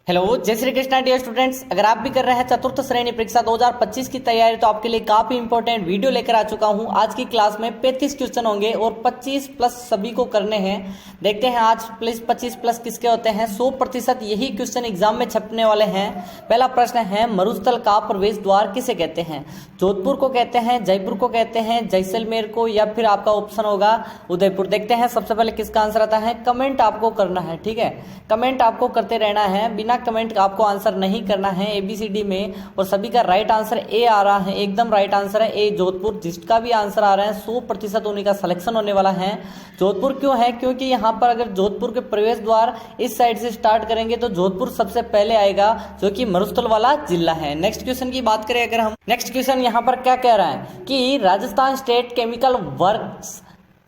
Hello, जय Shri Krishna dear students. अगर आप भी कर रहे हैं चतुर्थ श्रेणी परीक्षा 2025 की तैयारी तो आपके लिए काफी इंपॉर्टेंट वीडियो लेकर आ चुका हूं। आज की क्लास में 35 क्वेश्चन होंगे और 25 प्लस सभी को करने हैं। देखते हैं आज 25 प्लस किसके होते हैं। 100% यही क्वेश्चन एग्जाम में छपने वाले हैं। पहला प्रश्न है, मरुस्थल का प्रवेश द्वार किसे कहते हैं? जोधपुर को कहते हैं, जयपुर को कहते हैं, जैसलमेर को, या फिर आपका ऑप्शन होगा उदयपुर। देखते हैं सबसे पहले किसका आंसर आता है। कमेंट आपको करना है, ठीक है, कमेंट आपको करते रहना है, बिना कमेंट आपको आंसर नहीं करना है ABCD में। और सभी का राइट आंसर ए आ रहा है, एकदम राइट आंसर है ए जोधपुर। जिसका भी आंसर आ रहा है 100% उन्हीं का सिलेक्शन होने वाला है। जोधपुर क्यों है? क्योंकि यहाँ पर अगर जोधपुर के प्रवेश द्वार इस साइड से स्टार्ट करेंगे तो जोधपुर सबसे पहले आएगा, जो कि मरुस्थल वाला जिला है। नेक्स्ट क्वेश्चन की बात करें अगर हम, नेक्स्ट क्वेश्चन यहाँ पर क्या कह रहा है कि राजस्थान स्टेट केमिकल वर्क्स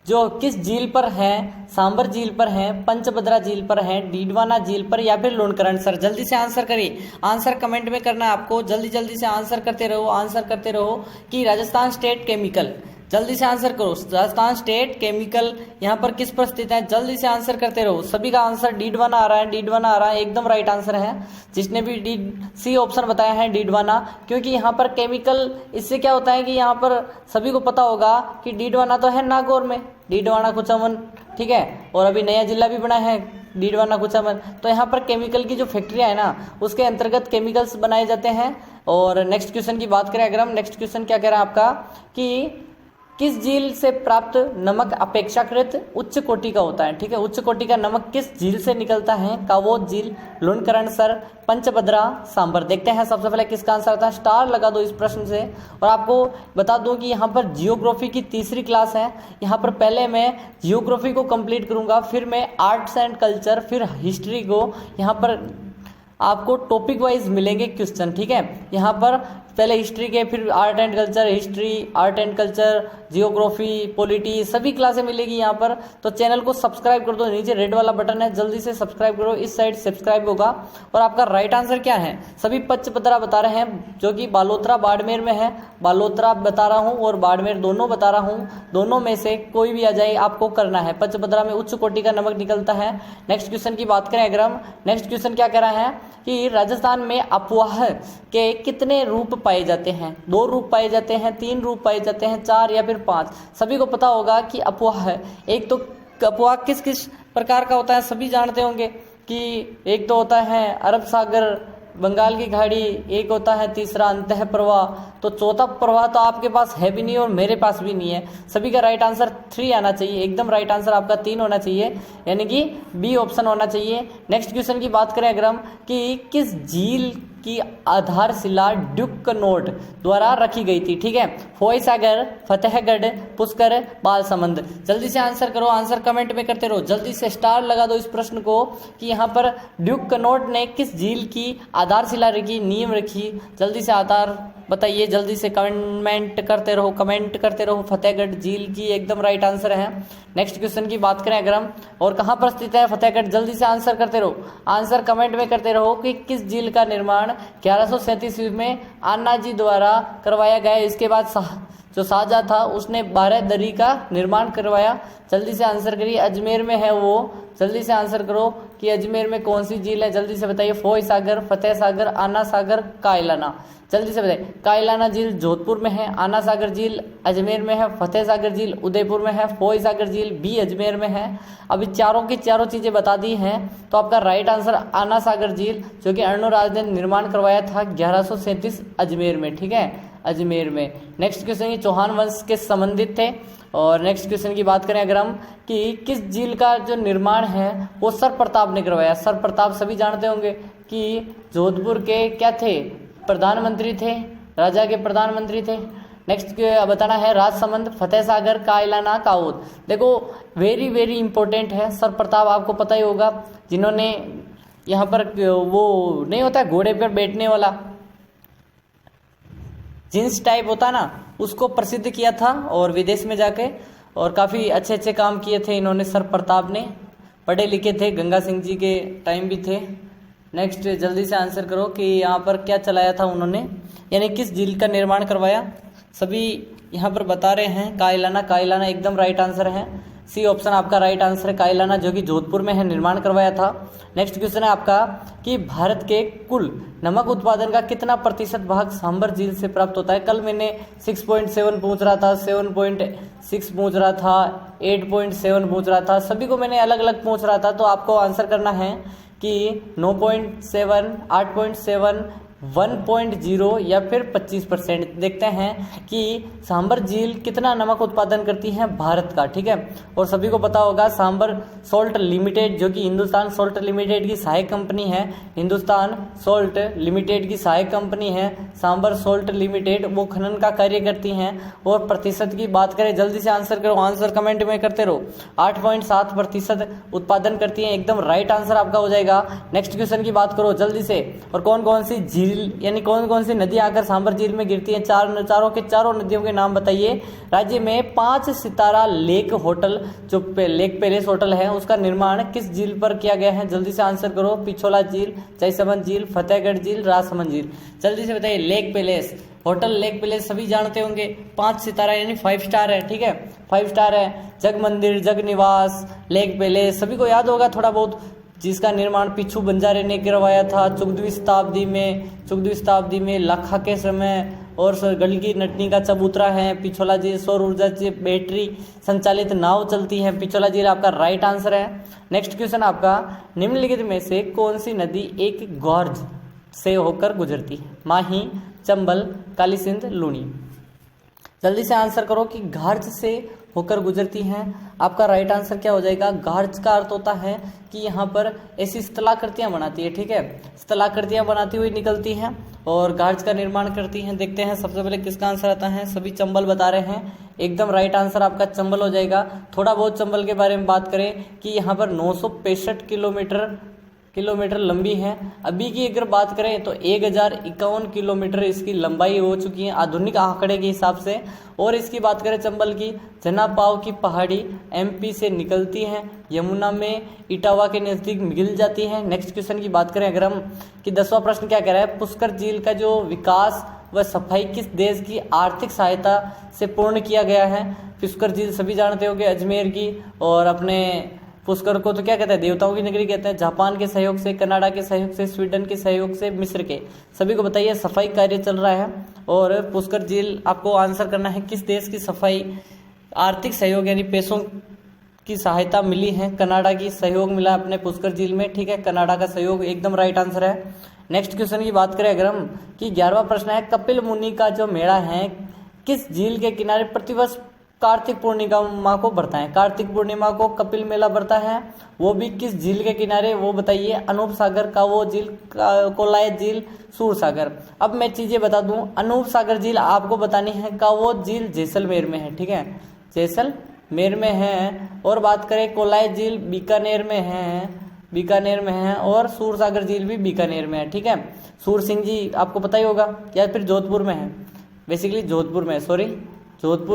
जो किस झील पर है? सांबर झील पर है, पंचभद्रा झील पर है, डीडवाना झील पर, या फिर लुणकरण। सर जल्दी से आंसर करिए, आंसर कमेंट में करना है आपको। जल्दी जल्दी से आंसर करते रहो, आंसर करते रहो कि राजस्थान स्टेट केमिकल, जल्दी से आंसर करो। राजस्थान स्टेट केमिकल यहाँ पर किस पर स्थित है? जल्दी से आंसर करते रहो। सभी का आंसर डीडवाना आ रहा है, डीडवाना आ रहा है, एकदम राइट आंसर है। जिसने भी सी ऑप्शन बताया है डीडवाना, क्योंकि यहाँ पर केमिकल, इससे क्या होता है कि यहाँ पर सभी को पता होगा कि डीडवाना तो है नागौर में, डीडवाना कुचामन, ठीक है, और अभी नया जिला भी बना है डीडवाना कुचामन। तो यहाँ पर केमिकल की जो फैक्ट्रियाँ है ना, उसके अंतर्गत केमिकल्स बनाए जाते हैं। और नेक्स्ट क्वेश्चन की बात करें अगर हम, नेक्स्ट क्वेश्चन क्या कह रहा है आपका कि किस झील से प्राप्त नमक अपेक्षाकृत उच्च कोटि का होता है? ठीक है, उच्च कोटि का नमक किस झील से निकलता है? कावोद झील, लुणकरण सर, पंचभद्रा, सांबर। देखते हैं सबसे पहले किसका आंसर आता है। स्टार लगा दो इस प्रश्न से। और आपको बता दूं कि यहाँ पर जियोग्राफी की तीसरी क्लास है। यहाँ पर पहले मैं जियोग्राफी को कंप्लीट करूंगा, फिर मैं आर्ट्स एंड कल्चर, फिर हिस्ट्री को, यहाँ पर आपको टॉपिक वाइज मिलेंगे क्वेश्चन, ठीक है। यहाँ पर पहले हिस्ट्री के, फिर art and culture, history, art and culture, geography, polity, सभी क्लासें मिलेगी यहाँ पर। तो चैनल को सब्सक्राइब कर दो, नीचे रेड वाला बटन है, जल्दी से सब्सक्राइब करो, इस साइड सब्सक्राइब होगा। और आपका राइट आंसर क्या है? सभी पंचभद्रा बता रहे हैं, जो कि बालोतरा बाड़मेर में है। बालोतरा बता रहा हूँ और बाड़मेर दोनों बता रहा हूँ, दोनों में से कोई भी आ जाए आपको करना है। पंचभद्रा में उच्च कोटि का नमक निकलता है। नेक्स्ट क्वेश्चन की बात करें अगर हम, नेक्स्ट क्वेश्चन क्या कह रहा है कि राजस्थान में अफवाह के कितने रूप पाए जाते हैं? 2 रूप पाए जाते हैं, 3 रूप पाए जाते हैं, 4 या फिर 5। सभी को पता होगा कि अफवाह है, एक तो अफवाह किस किस प्रकार का होता है सभी जानते होंगे कि एक तो होता है अरब सागर, बंगाल की खाड़ी, एक होता है तीसरा अंतः प्रवाह। तो चौथा प्रवाह तो आपके पास है भी नहीं और मेरे पास भी नहीं है। सभी का राइट आंसर 3 आना चाहिए, एकदम राइट आंसर आपका 3 होना चाहिए, यानी कि बी ऑप्शन होना चाहिए। नेक्स्ट क्वेश्चन की बात करें अगर हम कि किस झील की आधारशिला ड्यूक कनॉट द्वारा रखी गई थी? ठीक है, फोय सागर, फतेहगढ़, पुष्कर, बालसमंद। जल्दी से आंसर करो, आंसर कमेंट में करते रहो, जल्दी से स्टार लगा दो इस प्रश्न को कि यहाँ पर ड्यूक कनॉट ने किस झील की आधारशिला रखी, नींव रखी। जल्दी से आधार बताइए, जल्दी से कमेंट करते रहो, कमेंट करते रहो। फतेहगढ़ झील की एकदम राइट आंसर है। नेक्स्ट क्वेश्चन की बात करें अगर हम, और कहाँ पर स्थित है फतेहगढ़? जल्दी से आंसर करते रहो, आंसर कमेंट में करते रहो कि किस झील का निर्माण 1137 में अन्ना जी द्वारा करवाया गया। इसके बाद जो शाहजहां था उसने 12 दरी का निर्माण करवाया। जल्दी से आंसर करिए, अजमेर में है वो। जल्दी से आंसर करो कि अजमेर में कौन सी झील है, जल्दी से बताइए। फोय सागर, फतेह सागर, आना सागर, कायलाना। जल्दी से बताइए। कायलाना झील जोधपुर में है, आना सागर झील अजमेर में है, फतेह सागर झील उदयपुर में है, फोय सागर झील भी अजमेर में है। अभी चारों की चारों चीजें बता दी हैं, तो आपका राइट आंसर आना सागर झील, जो कि अर्णोराज ने निर्माण करवाया था 1137 अजमेर में, ठीक है, अजमेर में। नेक्स्ट क्वेश्चन ये चौहान वंश के संबंधित थे। और नेक्स्ट क्वेश्चन की बात करें अगर हम कि किस झील का जो निर्माण है वो सर प्रताप ने करवाया? सर प्रताप सभी जानते होंगे कि जोधपुर के क्या थे? प्रधानमंत्री थे, राजा के प्रधानमंत्री थे। नेक्स्ट बताना है राजसमंद, फतेह सागर, कायलाना, काउद। देखो वेरी वेरी इंपॉर्टेंट है। सर प्रताप आपको पता ही होगा, जिन्होंने यहाँ पर वो नहीं होता घोड़े पर बैठने वाला जींस टाइप होता ना, उसको प्रसिद्ध किया था और विदेश में जाके, और काफ़ी अच्छे अच्छे काम किए थे इन्होंने। सर प्रताप ने पढ़े लिखे थे, गंगा सिंह जी के टाइम भी थे। नेक्स्ट जल्दी से आंसर करो कि यहाँ पर क्या चलाया था उन्होंने, यानी किस झील का निर्माण करवाया। सभी यहाँ पर बता रहे हैं कायलाना, कायलाना एकदम राइट आंसर है। सी ऑप्शन आपका राइट आंसर है। कायलाना जो कि जोधपुर में है, निर्माण करवाया था। नेक्स्ट क्वेश्चन है आपका कि भारत के कुल नमक उत्पादन का कितना प्रतिशत भाग सांभर झील से प्राप्त होता है। कल मैंने 6.7 पूछ रहा था, 7.6 पूछ रहा था, 8.7 पूछ रहा था, सभी को मैंने अलग अलग पूछ रहा था। तो आपको आंसर करना है कि 9.7, 8.7, 1.0 या फिर 25%। देखते हैं कि सांभर झील कितना नमक उत्पादन करती है भारत का, ठीक है। और सभी को पता होगा सांभर सोल्ट लिमिटेड जो कि हिंदुस्तान सोल्ट लिमिटेड की सहायक कंपनी है, हिंदुस्तान सोल्ट लिमिटेड की सहायक कंपनी है सांभर सोल्ट लिमिटेड, वो खनन का कार्य करती हैं। और प्रतिशत की बात करें, जल्दी से आंसर करो, आंसर कमेंट में करते रहो। 8.7% उत्पादन करती है, एकदम राइट आंसर आपका हो जाएगा। नेक्स्ट क्वेश्चन की बात करो जल्दी से। और कौन कौन सी झील यानी कौन कौन सी नदी आकर सांभर झील में गिरती हैं, चारों नदियों के नाम बताइए। राज्य में 5 सितारा लेक होटल जो लेक पैलेस होटल है उसका निर्माण किस झील पर किया गया है, जल्दी से आंसर करो। पिछोला झील, जयसमंद झील, फतेहगढ़ झील, राजसमंद झील, जल्दी से बताइए। Lake palace hotel, lake palace सभी जानते होंगे, 5 सितारा यानी 5 स्टार है, ठीक है, 5 स्टार है। जग मंदिर, जग निवास, लेक पैलेस सभी को याद होगा थोड़ा बहुत, जिसका निर्माण पिछू बंजारे ने करवाया था 14वीं शताब्दी में लाखा के समय। और गलगी नटनी का चबूतरा है। पिछोला झील सौर ऊर्जा से बैटरी संचालित नाव चलती है। पिछोला झील आपका राइट आंसर है। नेक्स्ट क्वेश्चन आपका, निम्नलिखित में से कौन सी नदी एक गॉर्ज से होकर गुजरती है। माही, चंबल, काली सिंध, लूनी, जल्दी से आंसर करो कि घार्ज से होकर गुजरती हैं। आपका राइट आंसर क्या हो जाएगा। घार्ज का अर्थ होता है कि यहाँ पर ऐसी स्थलाकृतियाँ बनाती है, ठीक है, स्थलाकृतियाँ बनाती हुई निकलती हैं और घार्ज का निर्माण करती हैं। देखते हैं सबसे पहले किसका आंसर आता है। सभी चंबल बता रहे हैं, एकदम राइट आंसर आपका चंबल हो जाएगा। थोड़ा बहुत चंबल के बारे में बात करें कि यहाँ पर 965 किलोमीटर लंबी है। अभी की अगर बात करें तो 1051 किलोमीटर इसकी लंबाई हो चुकी है आधुनिक आंकड़े के हिसाब से। और इसकी बात करें चंबल की, जनापाव की पहाड़ी एमपी से निकलती है, यमुना में इटावा के नज़दीक मिल जाती है। नेक्स्ट क्वेश्चन की बात करें अगर हम कि 10वां प्रश्न क्या कह रहा है, पुष्कर झील का जो विकास व सफाई किस देश की आर्थिक सहायता से पूर्ण किया गया है। पुष्कर झील सभी जानते होंगे, अजमेर की। और अपने पुष्कर को तो क्या कहते हैं, देवताओं की नगरी कहते हैं। जापान के सहयोग से, कनाडा के सहयोग से, स्वीडन के सहयोग से, मिस्र के, सभी को बताइए सफाई कार्य चल रहा है। और पुष्कर झील आपको आंसर करना है किस देश की सफाई आर्थिक सहयोग यानी पैसों की सहायता मिली है। कनाडा की सहयोग मिला अपने पुष्कर झील में, ठीक है, कनाडा का सहयोग एकदम राइट आंसर है। नेक्स्ट क्वेश्चन की बात करें अगर हम कि 11वां प्रश्न है, कपिल मुनि का जो मेला है किस झील के किनारे प्रतिवर्ष कार्तिक पूर्णिमा को बढ़ता है। कार्तिक पूर्णिमा को कपिल मेला बढ़ता है, वो भी किस झील के किनारे, वो बताइए। अनूप सागर का वो झील, कोलायत झील, सूर सागर। अब मैं चीजें बता दूं, अनूप सागर झील आपको बतानी है का वो झील जैसलमेर में है, ठीक है, जैसलमेर में है। और बात करें कोलायत झील बीकानेर में है और सूर सागर झील भी बीकानेर में है, ठीक है। सूर सिंह जी आपको पता ही होगा, या फिर जोधपुर में है, बेसिकली जोधपुर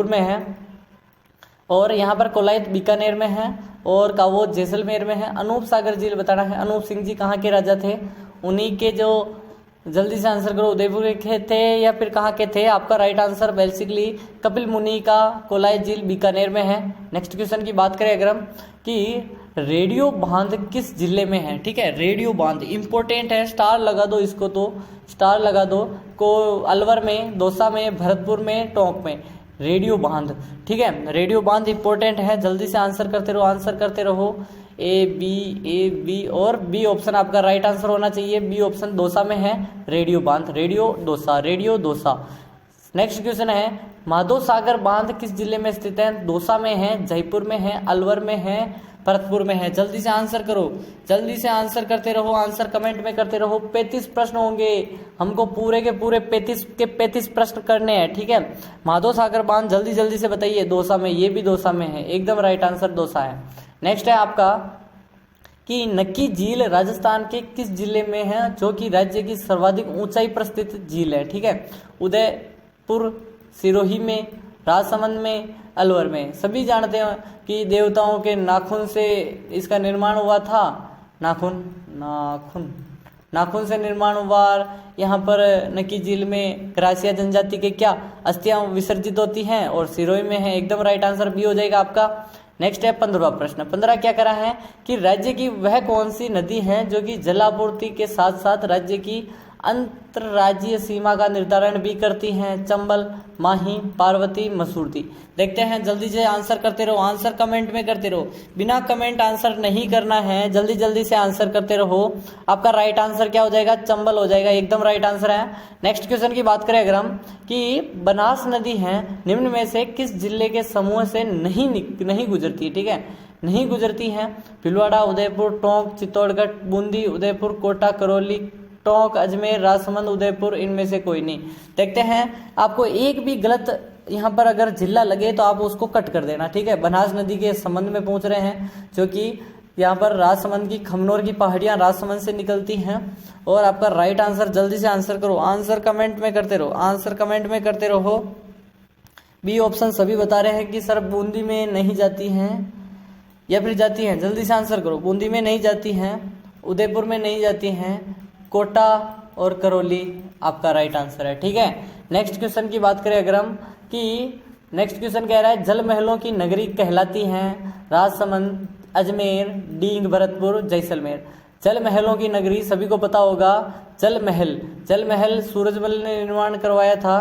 में है। और यहाँ पर कोलायत बीकानेर में है और कावो जैसलमेर में है। अनूप सागर झील बताना है। अनूप सिंह जी कहाँ के राजा थे, उन्हीं के जो, जल्दी से आंसर करो, उदयपुर के थे या फिर कहाँ के थे। आपका राइट आंसर बेसिकली कपिल मुनि का कोलायत झील बीकानेर में है। नेक्स्ट क्वेश्चन की बात करें अगर हम कि रेडियो बांध किस जिले में है, ठीक है, रेडियो बांध इंपॉर्टेंट है, स्टार लगा दो इसको, तो स्टार लगा दो को अलवर में, दौसा में, भरतपुर में, टोंक में, रेडियो बांध, ठीक है, रेडियो बांध इंपॉर्टेंट है। जल्दी से आंसर करते रहो। ए बी और बी ऑप्शन आपका राइट आंसर होना चाहिए। बी ऑप्शन दौसा में है, रेडियो बांध, रेडियो दौसा। नेक्स्ट क्वेश्चन है, माधो सागर बांध किस जिले में स्थित है। दौसा में है, जयपुर में है, अलवर में है, भरतपुर में है। जल्दी से आंसर करो, जल्दी से आंसर करते रहो, आंसर कमेंट में करते रहो। 35 प्रश्न होंगे, हमको पूरे के पूरे 35 प्रश्न करने हैं, ठीक है। माधो सागर बांध जल्दी से बताइए। दौसा में, ये भी दौसा में है, एकदम राइट आंसर दौसा है। नेक्स्ट है आपका कि नक्की झील राजस्थान के किस जिले में है, जो कि राज्य की सर्वाधिक ऊंचाई पर स्थित झील है, ठीक है। उदयपुर, सिरोही में, राजसमंद में, अलवर में। सभी जानते हैं कि देवताओं के नाखून से इसका निर्माण हुआ था, नाखून से निर्माण हुआ। यहाँ पर नक्की झील में ग्रासिया जनजाति के क्या अस्थियां विसर्जित होती हैं और सिरोही में है, एकदम राइट आंसर बी हो जाएगा आपका। नेक्स्ट है 15वां प्रश्न। 15 क्या करा है कि राज्य की वह कौन सी नदी है जो कि जलापूर्ति के साथ साथ राज्य की अंतरराज्यीय सीमा का निर्धारण भी करती हैं। चंबल, माही, पार्वती, मसूरती। देखते हैं, जल्दी से आंसर करते रहो, आंसर कमेंट में करते रहो, बिना कमेंट आंसर नहीं करना है, जल्दी जल्दी से आंसर करते रहो। आपका राइट आंसर क्या हो जाएगा? चंबल हो जाएगा, एकदम राइट आंसर है। नेक्स्ट क्वेश्चन की बात करें अगर हम कि बनास नदी है निम्न में से किस जिले के समूह से नहीं गुजरती है, ठीक है, नहीं गुजरती है। भीलवाड़ा, उदयपुर, टोंक, चित्तौड़गढ़, बूंदी, उदयपुर, कोटा, करौली, टोंक, अजमेर, राजसमंद, उदयपुर, इनमें से कोई नहीं। देखते हैं, आपको एक भी गलत यहाँ पर अगर जिला लगे तो आप उसको कट कर देना, ठीक है। बनास नदी के संबंध में पूछ रहे हैं, जो कि यहाँ पर राजसमंद की खमनोर की पहाड़ियां राजसमंद से निकलती हैं। और आपका राइट आंसर, जल्दी से आंसर करो, आंसर कमेंट में करते रहो, आंसर कमेंट में करते रहो। बी ऑप्शन सभी बता रहे हैं कि सर बूंदी में नहीं जाती हैं या फिर जाती हैं, जल्दी से आंसर करो। बूंदी में नहीं जाती हैं, उदयपुर में नहीं जाती हैं, कोटा और करौली आपका राइट आंसर है, ठीक है। नेक्स्ट क्वेश्चन की बात करें अगर हम कि नेक्स्ट क्वेश्चन कह रहा है जल महलों की नगरी कहलाती हैं राजसमंद, अजमेर, डींग, भरतपुर, जैसलमेर। जल महलों की नगरी सभी को पता होगा, जल महल सूरजमल ने निर्माण करवाया था,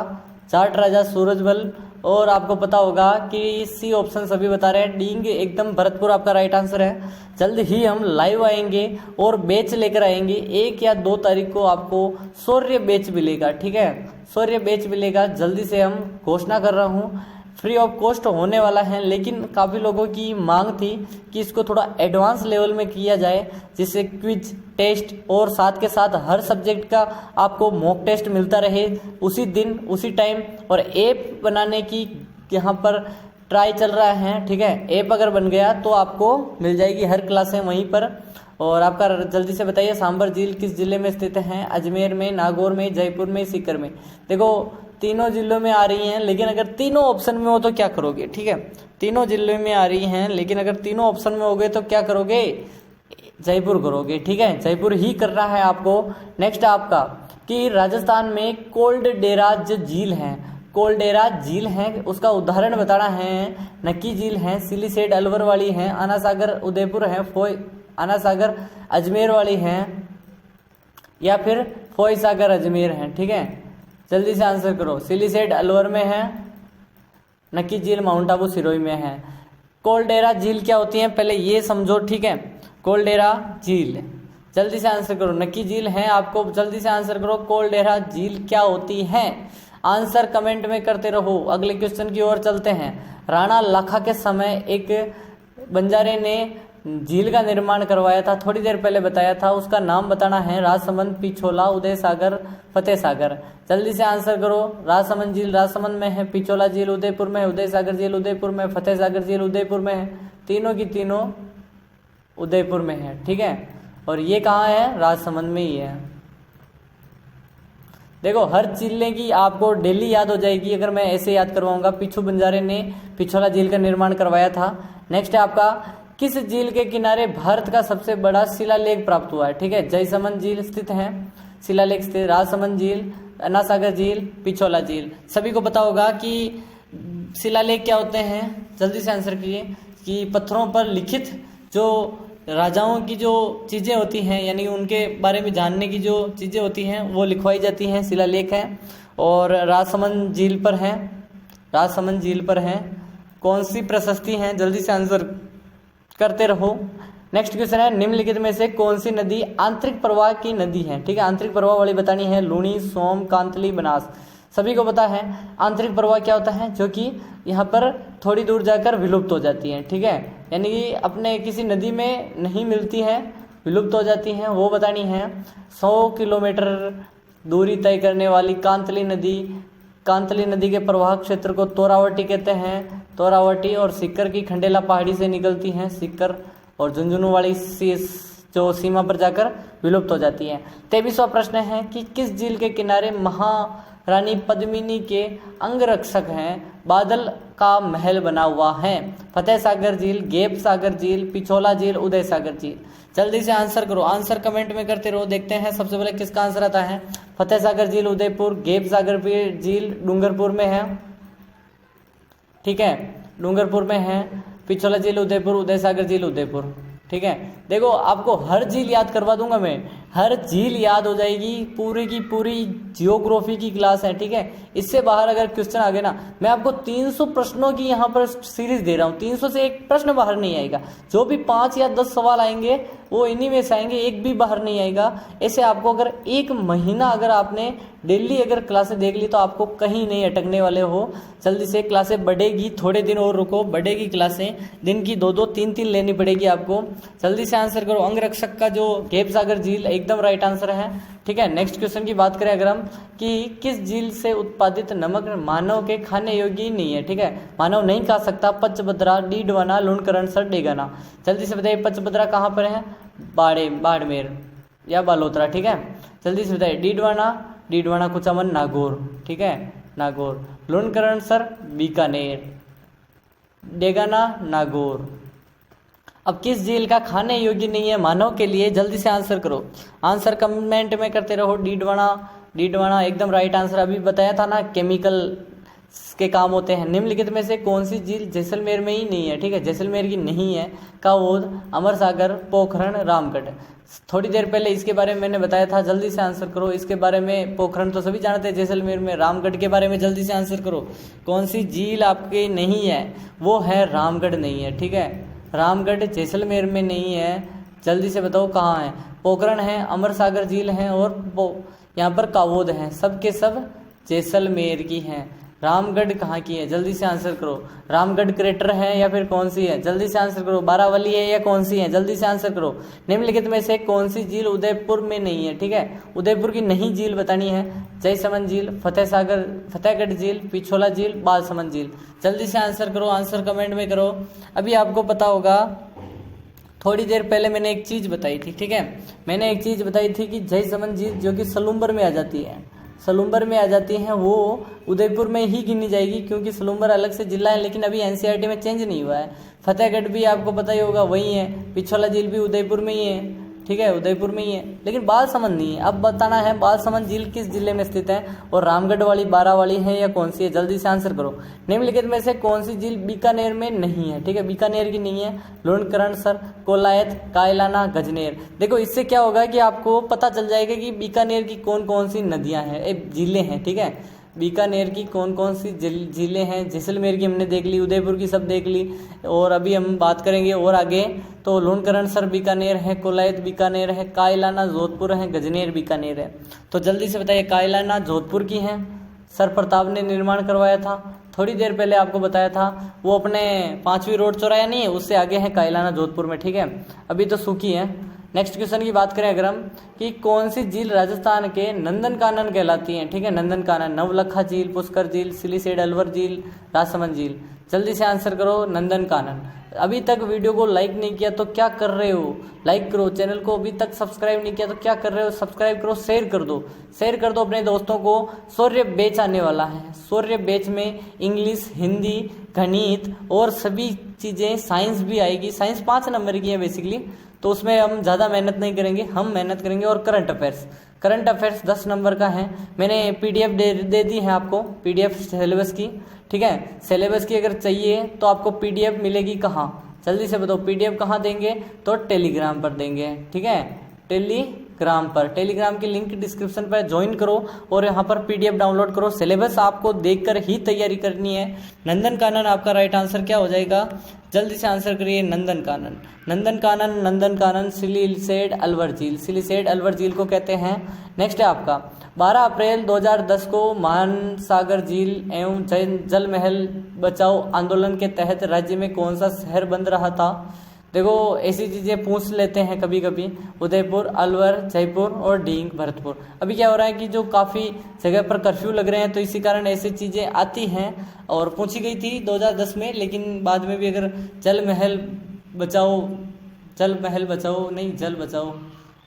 जाट राजा सूरजमल। और आपको पता होगा कि सी ऑप्शन सभी बता रहे हैं, डींग एकदम भरतपुर आपका राइट आंसर है। जल्द ही हम लाइव आएंगे और बैच लेकर आएंगे, 1 या 2 तारीख को आपको शौर्य बैच मिलेगा, ठीक है, शौर्य बैच मिलेगा। जल्दी से हम घोषणा कर रहा हूँ, फ्री ऑफ कॉस्ट होने वाला है, लेकिन काफ़ी लोगों की मांग थी कि इसको थोड़ा एडवांस लेवल में किया जाए, जिससे क्विज टेस्ट और साथ के साथ हर सब्जेक्ट का आपको मॉक टेस्ट मिलता रहे उसी दिन उसी टाइम। और ऐप बनाने की यहाँ पर ट्राई चल रहा है, ठीक है। ऐप अगर बन गया तो आपको मिल जाएगी हर क्लासें वहीं पर। और आपका जल्दी से बताइए, सांबर झील किस जिले में स्थित है? अजमेर में, नागौर में, जयपुर में, सीकर में। देखो तीनों जिलों में आ रही हैं, लेकिन अगर तीनों ऑप्शन में हो तो क्या करोगे, ठीक है। तीनों जिलों में आ रही हैं, लेकिन अगर तीनों ऑप्शन में हो गए तो क्या करोगे? जयपुर करोगे, ठीक है, जयपुर ही करना है आपको। नेक्स्ट आपका कि राजस्थान में कोल्डेरा जो झील है, कोल्डेरा झील है, उसका उदाहरण बताना है। नक्की झील है, सिलीसेड अलवर वाली है, आना सागर उदयपुर है, आना सागर अजमेर वाली है, या फिर फोई सागर अजमेर है, ठीक है। जल्दी से आंसर करो। सिलीसेड अलवर में है, नक्की झील माउंट आबू सिरोही में है। कोल्डेरा झील क्या होती है पहले ये समझो, ठीक है। कोल्डेरा झील, जल्दी से आंसर करो। नक्की झील है, आपको जल्दी से आंसर करो, कोल्डेरा झील क्या होती है? आंसर कमेंट में करते रहो। अगले क्वेश्चन की ओर चलते हैं। राणा लाखा के समय एक बंजारे ने झील का निर्माण करवाया था, थोड़ी देर पहले बताया था, उसका नाम बताना है। राजसमंद, पिछोला, उदय सागर, फतेह सागर। जल्दी से आंसर करो। राजसमंद झील राजसमंद में है, पिछोला झील उदयपुर में है, उदय सागर झील उदयपुर में, फतेह सागर झील उदयपुर में है। तीनों की तीनों उदयपुर में है, ठीक है। और ये कहाँ है? राजसमंद में ही है। देखो हर जिले की आपको डेली याद हो जाएगी अगर मैं ऐसे याद करवाऊंगा। पिछू बंजारे ने पिछोला झील का निर्माण करवाया था। नेक्स्ट है आपका, किस झील के किनारे भारत का सबसे बड़ा शिलालेख प्राप्त हुआ है? ठीक है, जयसमंद झील स्थित है, शिलालेख स्थित, राजसमंद झील, अन्ना सागर झील, पिछोला झील। सभी को पता होगा कि शिलालेख क्या होते हैं। जल्दी से आंसर कीजिए कि पत्थरों पर लिखित जो राजाओं की जो चीज़ें होती हैं, यानी उनके बारे में जानने की जो चीज़ें होती हैं वो लिखवाई जाती हैं, शिलालेख है। और राजसमंद झील पर है, राजसमंद झील पर है। कौन सी प्रशस्ति है? जल्दी से आंसर करते रहो। नेक्स्ट क्वेश्चन है, निम्नलिखित में से कौन सी नदी आंतरिक प्रवाह की नदी है? ठीक है, आंतरिक प्रवाह वाली बतानी है। लूणी, सोम, कांतली, बनास। सभी को पता है आंतरिक प्रवाह क्या होता है, जो कि यहाँ पर थोड़ी दूर जाकर विलुप्त हो जाती है। ठीक है, यानी कि अपने किसी नदी में नहीं मिलती है, विलुप्त हो जाती हैं, वो बतानी है। 100 किलोमीटर दूरी तय करने वाली कांतली नदी, कांतली नदी के प्रवाह क्षेत्र को तोरावटी कहते हैं। तोरावटी और सीकर की खंडेला पहाड़ी से निकलती हैं, सीकर और झुंझुनू वाली जो सीमा पर जाकर विलुप्त हो जाती है। 23वां प्रश्न है कि किस झील के किनारे महारानी पद्मिनी के अंगरक्षक हैं बादल का महल बना हुआ है? फतेह सागर झील, गेप सागर झील, पिछोला झील, उदय सागर झील। जल्दी से आंसर करो, आंसर कमेंट में करते रहो। देखते हैं सबसे पहले किसका आंसर आता है। फतेह सागर झील उदयपुर, गेप सागर झील डूंगरपुर में है। ठीक है, डूंगरपुर में है। पिछोला झील उदयपुर, उदय सागर झील उदयपुर। ठीक है, देखो आपको हर झील याद करवा दूंगा मैं, हर झील याद हो जाएगी, पूरी की पूरी जियोग्राफी की क्लास है। ठीक है, इससे बाहर अगर क्वेश्चन आ गए ना, मैं आपको 300 प्रश्नों की यहाँ पर सीरीज दे रहा हूँ, 300 से एक प्रश्न बाहर नहीं आएगा। जो भी 5 या 10 सवाल आएंगे वो इन्हीं में से आएंगे, एक भी बाहर नहीं आएगा। ऐसे आपको अगर 1 महीना अगर आपने डेली अगर क्लासेस देख ली तो आपको कहीं नहीं अटकने वाले हो। जल्दी से क्लासें बढ़ेगी, थोड़े दिन और रुको, बढ़ेगी क्लासें, दिन की 2-2 3-3 लेनी पड़ेगी आपको। जल्दी से आंसर करो। अंगरक्षक का जो गेप सागर झील एकदम राइट आंसर है। ठीक है, नेक्स्ट क्वेश्चन की बात करें अगर हम कि किस झील से उत्पादित नमक मानव के खाने योग्य नहीं है। ठीक है, मानव नहीं खा सकता। पचभद्रा, डीडवाना, लुणकरणसर, डेगाना। जल्दी से बताइए पचभद्रा कहाँ पर है? बाड़मेर या बालोतरा। ठीक है, जल्दी से बताइए डीडवाना कुचामन नागौर। ठीक है, नागौर। लुणकरणसर बीकानेर, डेगाना नागौर। अब किस झील का खाने योग्य नहीं है मानव के लिए? जल्दी से आंसर करो, आंसर कमेंट में करते रहो। डीडवाना एकदम राइट आंसर। अभी बताया था ना, केमिकल के काम होते हैं। निम्नलिखित में से कौन सी झील जैसलमेर में ही नहीं है? ठीक है, जैसलमेर की नहीं है। कावोद, अमरसागर, पोखरण, रामगढ़। थोड़ी देर पहले इसके बारे में मैंने बताया था, जल्दी से आंसर करो। इसके बारे में पोखरण तो सभी जानते हैं, जैसलमेर में। रामगढ़ के बारे में जल्दी से आंसर करो। कौन सी झील आपके नहीं है? वो है रामगढ़ नहीं है। ठीक है, रामगढ़ जैसलमेर में नहीं है। जल्दी से बताओ कहाँ है? पोखरण है, अमरसागर झील है और यहाँ पर कावोद है। सब के सब जैसलमेर की हैं। रामगढ़ कहाँ की है? जल्दी से आंसर करो। रामगढ़ क्रेटर है या फिर कौन सी है? जल्दी से आंसर करो। बारावली है या कौन सी है? जल्दी से आंसर करो। निम्नलिखित में से कौन सी झील उदयपुर में नहीं है? ठीक है, उदयपुर की नहीं झील बतानी है। जयसमंद झील, फतेहगढ़ झील, पिछोला झील, बालसमंद झील। जल्दी से आंसर करो, आंसर कमेंट में करो। अभी आपको पता होगा, थोड़ी देर पहले मैंने एक चीज बताई थी। ठीक है, मैंने एक चीज बताई थी कि जयसमंद झील जो कि सलूम्बर में आ जाती है, सलूम्बर में आ जाती हैं, वो उदयपुर में ही गिनी जाएगी, क्योंकि सलूम्बर अलग से जिला है, लेकिन अभी एनसीईआरटी में चेंज नहीं हुआ है। फतेहगढ़ भी आपको पता ही होगा वही है। पिछोला झील भी उदयपुर में ही है। ठीक है, उदयपुर में ही है, लेकिन बालसमंद नहीं है। अब बताना है बालसमंद झील किस जिले में स्थित है, और रामगढ़ वाली, बारावली है या कौन सी है? जल्दी से आंसर करो। निम्नलिखित में से कौन सी झील बीकानेर में नहीं है? ठीक है, बीकानेर की नहीं है। लुणकरणसर, कोलायत, कायलाना, गजनेर। देखो इससे क्या होगा कि आपको पता चल जाएगा कि बीकानेर की कौन कौन सी नदियां हैं, झीलें हैं। ठीक है, बीकानेर की कौन कौन सी झीलें हैं। जैसलमेर की हमने देख ली, उदयपुर की सब देख ली, और अभी हम बात करेंगे और आगे। तो लुणकरणसर बीकानेर है, कोलायत बीकानेर है, कायलाना जोधपुर है, गजनेर बीकानेर है। तो जल्दी से बताइए, कायलाना जोधपुर की है, सर प्रताप ने निर्माण करवाया था। थोड़ी देर पहले आपको बताया था, वो अपने 5वीं रोड चौराया नहीं है, उससे आगे है कायलाना जोधपुर में। ठीक है, अभी तो सूखी है। नेक्स्ट क्वेश्चन की बात करें अगर हम, कि कौन सी झील राजस्थान के नंदनकानन कहलाती है? ठीक है, नंदनकानन। नवलखा झील, पुष्कर झील, सिलीसेड अलवर झील, राजसमंद झील। जल्दी से आंसर करो, नंदनकानन। अभी तक वीडियो को लाइक नहीं किया तो क्या कर रहे हो? लाइक करो। चैनल को अभी तक सब्सक्राइब नहीं किया तो क्या कर रहे हो? सब्सक्राइब करो, शेयर कर दो, शेयर कर दो अपने दोस्तों को। शौर्य बैच आने वाला है। शौर्य बैच में इंग्लिश, हिंदी, गणित और सभी चीज़ें, साइंस भी आएगी। साइंस 5 नंबर की है बेसिकली, तो उसमें हम ज़्यादा मेहनत नहीं करेंगे, हम मेहनत करेंगे। और करंट अफेयर्स 10 नंबर का है। मैंने पीडीएफ दे दी है आपको, पीडीएफ सिलेबस की। ठीक है, सिलेबस की अगर चाहिए तो आपको पीडीएफ मिलेगी कहाँ? जल्दी से बताओ, पीडीएफ कहाँ देंगे? तो टेलीग्राम पर देंगे। ठीक है, टेलीग्राम की लिंक डिस्क्रिप्शन पर ज्वाइन करो और यहाँ पर पीडीएफ डाउनलोड करो। सिलेबस आपको देखकर ही तैयारी करनी है। नंदनकानन आपका राइट आंसर क्या हो जाएगा? जल्दी से आंसर करिए, नंदनकानन सिलीसेड अलवर झील। सिलीसेड अलवर झील को कहते हैं। नेक्स्ट है आपका 12 अप्रैल 2010 को मानसागर झील एवं जल महल बचाओ आंदोलन के तहत राज्य में कौन सा शहर बंद रहा था? देखो ऐसी चीज़ें पूछ लेते हैं कभी कभी। उदयपुर, अलवर, जयपुर और डींग, भरतपुर। अभी क्या हो रहा है कि जो काफ़ी जगह पर कर्फ्यू लग रहे हैं, तो इसी कारण ऐसी चीज़ें आती हैं और पूछी गई थी 2010 में। लेकिन बाद में भी अगर जल बचाओ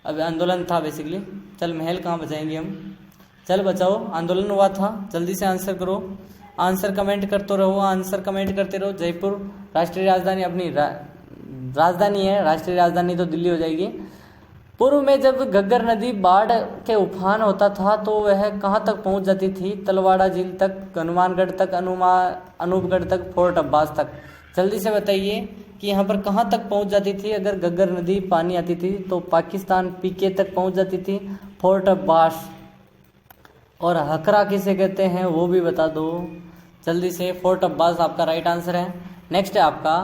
अब आंदोलन था बेसिकली। जल महल कहाँ बचाएंगे हम? जल बचाओ आंदोलन हुआ था। जल्दी से आंसर करो, आंसर कमेंट करते रहो, आंसर कमेंट करते रहो। जयपुर राष्ट्रीय राजधानी, अपनी राजधानी है। राष्ट्रीय राजधानी तो दिल्ली हो जाएगी। पूर्व में जब घग्गर नदी बाढ़ के उफान होता था तो वह कहाँ तक पहुँच जाती थी? तलवाड़ा झील तक, हनुमानगढ़ तक, अनूपगढ़ तक, फोर्ट अब्बास तक। जल्दी से बताइए कि यहाँ पर कहाँ तक पहुँच जाती थी अगर घग्गर नदी पानी आती थी? तो पाकिस्तान पीके तक पहुँच जाती थी, फोर्ट अब्बास। और हकरा किसे कहते हैं वो भी बता दो जल्दी से। फोर्ट अब्बास आपका राइट आंसर है। नेक्स्ट है आपका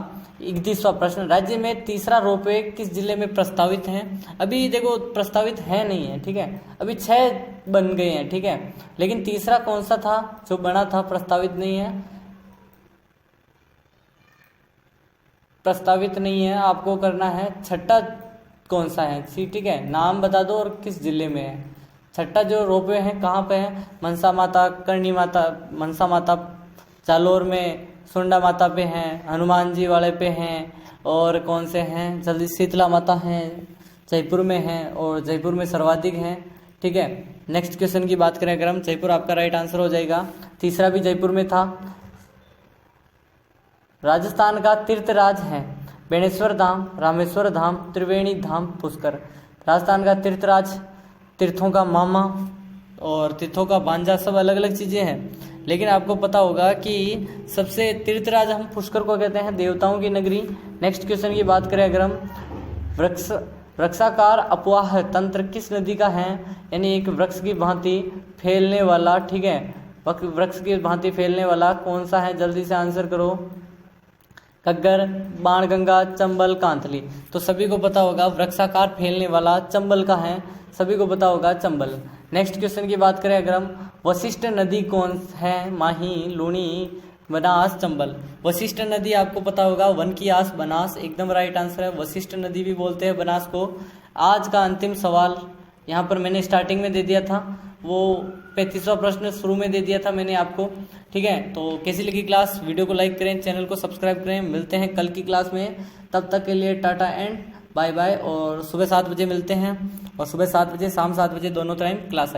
31वां प्रश्न, राज्य में तीसरा रोपवे किस जिले में प्रस्तावित है? अभी देखो प्रस्तावित है नहीं है, ठीक है, अभी 6 बन गए हैं, ठीक है, लेकिन तीसरा कौन सा था जो बना था? प्रस्तावित नहीं है, प्रस्तावित नहीं है। आपको करना है छठा कौन सा है, ठीक है, नाम बता दो और किस जिले में है। छठा जो रोपवे है कहाँ पे है? मनसा माता, करणी माता, मनसा माता जालोर में, सुंडा माता पे हैं, हनुमान जी वाले पे हैं, और कौन से हैं जल्दी? शीतला माता हैं, जयपुर में हैं, और जयपुर में सर्वाधिक हैं, ठीक है। नेक्स्ट क्वेश्चन की बात करें अगर हम, जयपुर आपका राइट आंसर हो जाएगा। तीसरा भी जयपुर में था। राजस्थान का तीर्थराज है बेणेश्वर धाम, रामेश्वर धाम, त्रिवेणी धाम, पुष्कर। राजस्थान का तीर्थराज, तीर्थों का मामा और तीर्थों का भांजा, सब अलग अलग चीजें हैं, लेकिन आपको पता होगा कि सबसे तीर्थराज हम पुष्कर को कहते हैं, देवताओं की नगरी। नेक्स्ट क्वेश्चन की बात करें अगर हम, वृक्षाकार अपवाह तंत्र किस नदी का है? यानी एक वृक्ष की भांति फैलने वाला, ठीक है, वृक्ष की भांति फैलने वाला कौन सा है? जल्दी से आंसर करो। घग्गर, बाणगंगा, चंबल, कांतली। तो सभी को पता होगा वृक्षाकार फैलने वाला चंबल का है, सभी को पता होगा चंबल। नेक्स्ट क्वेश्चन की बात करें अगर हम, वशिष्ठ नदी कौन है? माही, लूणी, बनास, चंबल। वशिष्ठ नदी आपको पता होगा वन की आस, बनास, एकदम राइट आंसर है। वशिष्ठ नदी भी बोलते हैं बनास को। आज का अंतिम सवाल यहाँ पर मैंने स्टार्टिंग में दे दिया था, वो 35वां प्रश्न शुरू में दे दिया था मैंने आपको, ठीक है। तो कैसी लगी क्लास? वीडियो को लाइक करें, चैनल को सब्सक्राइब करें। मिलते हैं कल की क्लास में, तब तक के लिए टाटा एंड बाय बाय। और सुबह 7 बजे मिलते हैं, और सुबह 7 बजे, शाम 7 बजे दोनों टाइम क्लास है।